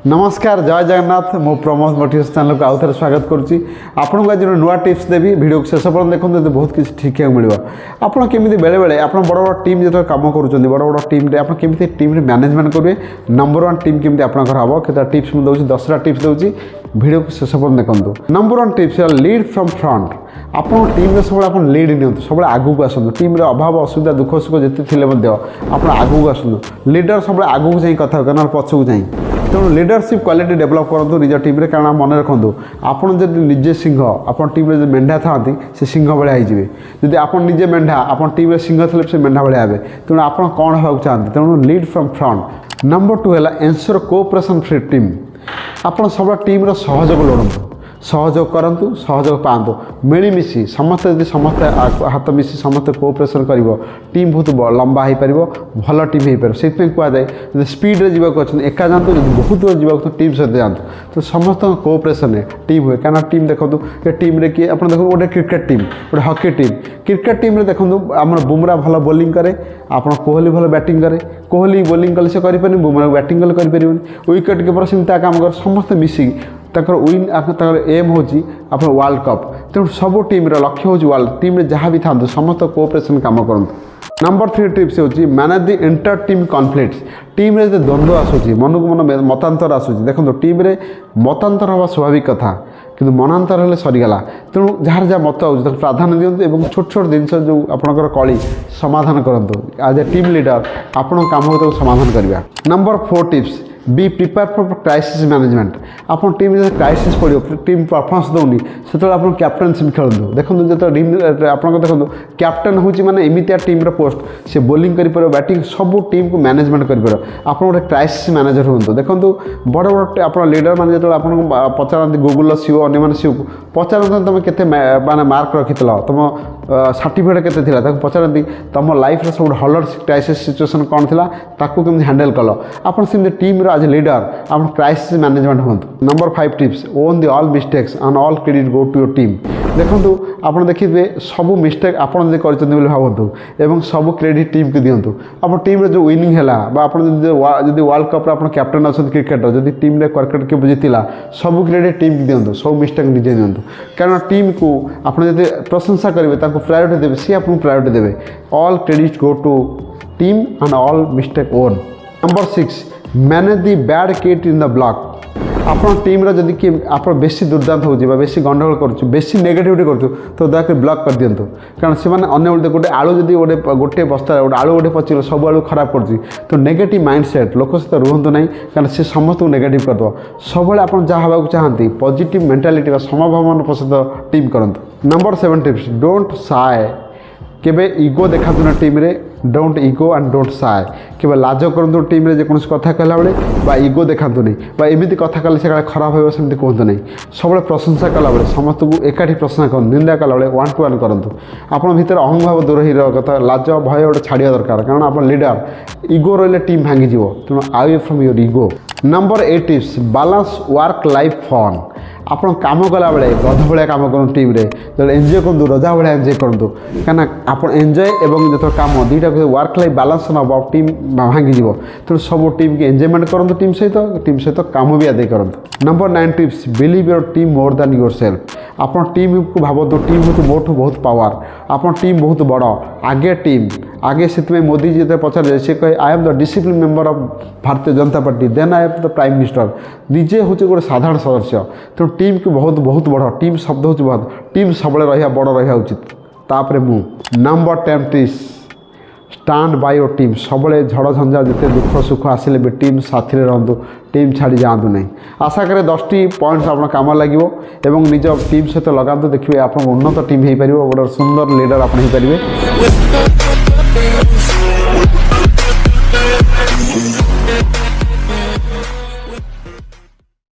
नमस्कार जय जगन्नाथ मो प्रमोद मोटिवेशन चैनल को आउ थे स्वागत करुच्ची आपको आज नुआ टिप्स देवी वीडियो को शेष पर्यटन देखते बहुत किसी शिखा मिले आपड़ केमी बेले बेले आप बड़ बड़ टीम जो कम कर बड़ बड़ टीम आपमी टीम मैनेजमेंट करेंगे नंबर वन टीम केमी आप हम के टिप्स मुझे दूसरी 10टा टिप्स दूसरी वीडियो को शेष पर्यटन देखते number one tips lead from front आप टीम सब आप लीड नि सब आगू को आसतु टीम अभाव असुविधा दुख सुख जिते आप आगू को आसतु लीडर सब आगू जाए कथा ना पछक जाए तेणु लीडरशिप क्वालिटी डेभलप करूँ निज टीम कारण मन रखु आपड़ जब निजे सिंह आप टीम जो मेढ़ा था से सिंह भाया होइए जदि आप निजे मेढ़ा आप टीम सिंह थे से मेढ़ा भाया हे तेणु आप कौन हाँ चाहते तेणु लीड फ्रॉम फ्रंट नंबर 2 है एनश्योर कोऑपरेशन फ्री टीम आप सब टीम सहयोग लोड़ू सहयोग करूँ सहयोग पातु मिलमिशि समस्त यदि समस्त हाथ मिसी समस्त कोऑपरेशन कर टीम बहुत लंबा हो पार भल टीम हो पार से कहुए जब स्पीड जावाक एका जातु बहुत दूर जावाक टीम सहित जातु तो समस्त कोऑपरेशन टीम हुए कहीं टीम देखो ये टीम रे किए आप देखो गोटे क्रिकेट टीम गोटे हॉकी टीम क्रिकेट टीम देखो आम बुमरा भल बोलिंग करे आप कोहली भल बैटिंग करे कोहली बोलिंग कले से करें बुमरा बैटिंग कले करें विकेट कीपर से काम कर समस्त मिसिक विन एम हूँ आप वर्ल्ड कप तेणु सब टीम लक्ष्य हूँ वर्ल्ड टीम जहाँ भी था समस्त कोऑपरेशन काम करूँ नंबर 3 टिप्स होची manage the inter team conflicts team रे द्वंद्व आसूची मन को मन मतांतर आसूची देखो टीम रे मतांतर हवा स्वाभाविक कथा किंतु मनांतर हेले सरीगला तेणु जार जहाँ मत हो प्राधान्य दिंतु और छोट छोट जिनस जो आपंकर कली समाधान करूँ एज ए टीम लीडर आपण काम हो समाधान करवा number 4 tips be prepare for crisis management आप टीम जो क्राइसिस पड़ो टीम परफॉर्मेंस दौनी से आप कैप्टेनशिप खेलु देखो जो टीम आप देखो कैप्टेन हूँ माने एमतिया टीम पोस्ट से बोलिंग कर बैटिंग सब टीम को मैनेजमेंट कर आप गोटे क्राइसिस मैनेजर हूँ देखो बड़ बड़ आप लीडर मैंने जो आपको पचारती गूगल सीओ अन्य सीओ को पचारते तुम के माने मार्क रखी तुम सर्टिफिकेट के पचारती तुम लाइफ सब हलर क्राइसिस सिचुएशन कौन थी ताकू केमती हैंडल कल आप टीम एज ए लीडर आप क्राइसिस मैनेजमेंट हूँ number 5 tips own the all mistakes and all credit go to your team देखो आप देखिए सब मिस्टेक आपड़ जब कर भावतु एवं सब क्रेडिट टीम को दिंतु आप टीम जो विनिंग है जब वर्ल्ड कप आप कैप्टेन अच्छा क्रिकेटर जब टीम क्रिकेट के जीतला सब क्रेडिट टीम को दिंतु सब मिस्टेक निजे दिंतु कारण टीम को आप प्रशंसा करेंगे प्रायोरिटी देवे सी आपको प्रायोरिटी देवे all credit go to team and all mistake own number 6 manage the bad kid in the block आप टीम जदि किए आप बेसी दुर्दांत हो बेसी गंडगोल कर बेसी नेगेटिविटी कर तो दयाकोरी ब्लॉक कर दिंतु कारण से अन्य गोटे आलू जब गोटे बस्ता गोटे आलू गोटे पचिल सब आलू खराब कर तो नेगेटिव माइंड सेट लोक सहित रुहतु ना कारण से समस्त को नेगेटिव करद सब आप जहाँ हवा चाहती पॉजिटिव मेंटालिटी समभावन सहित टीम करंतु नंबर 7 टिप्स डोंट साय केबे ईगो देखा ना टीम रे don't ego and don't Sai केवल लाज करूँ टीम रे जेकोसी कथा कहला बेले ईगो देखा नहीं एमती कथा कले से खराब होमती कहतु नहीं सब प्रशंसा कला बेले समस्त को एकाठी प्रशंसा कर निंदा कला बेले 1 to 1 करूँ आप भर अहंभाव दूर ही कथा लाज भय गोटे छाड़ा दरकार कारण आप लीडर ईगो रही टीम भांगी तेणु away from your ego number 8 tips balance work life fun आप कम कला बेले गध भाया कम करूँ टीम रे जो एंजॉय करूँ रजा भाया एंजॉय करूँ कहीं आप एंजॉय एवं जो काम दुईटा वर्क लाइफ बैलेंस ना टीम भांगी तेणु सब टीम की एंजॉयमेंट करूँ टीम सहित काम भी आदि करूँ number 9 tips believe your team more than your self आप टीम को भावतु टीम हूँ मोठू बहुत पावर आप टीम बहुत बड़ आगे टीम आगे से मोदी जी पचारे सी कहे I am the discipline member of Bharatiya Janata Party then I am the prime minister निजे हूँ गोटे साधारण सदस्य तेणु टीम को बहुत बहुत बड़ टीम शब्द हूँ बहुत टीम सब रहा बड़ रहा उचित तापर मु number 10 tips stand by your team सब झड़ झंझा जिते दुख सुख आसिले भी टीम साथी रहतु टीम छाड़ी जातु नहीं आशा करे 10टी पॉइंट्स आप काम लगे एवं निज टीम सहित लगातु देखिए आप उन्नत टीम हो पार गोटे सुंदर लीडर आप हो पारे।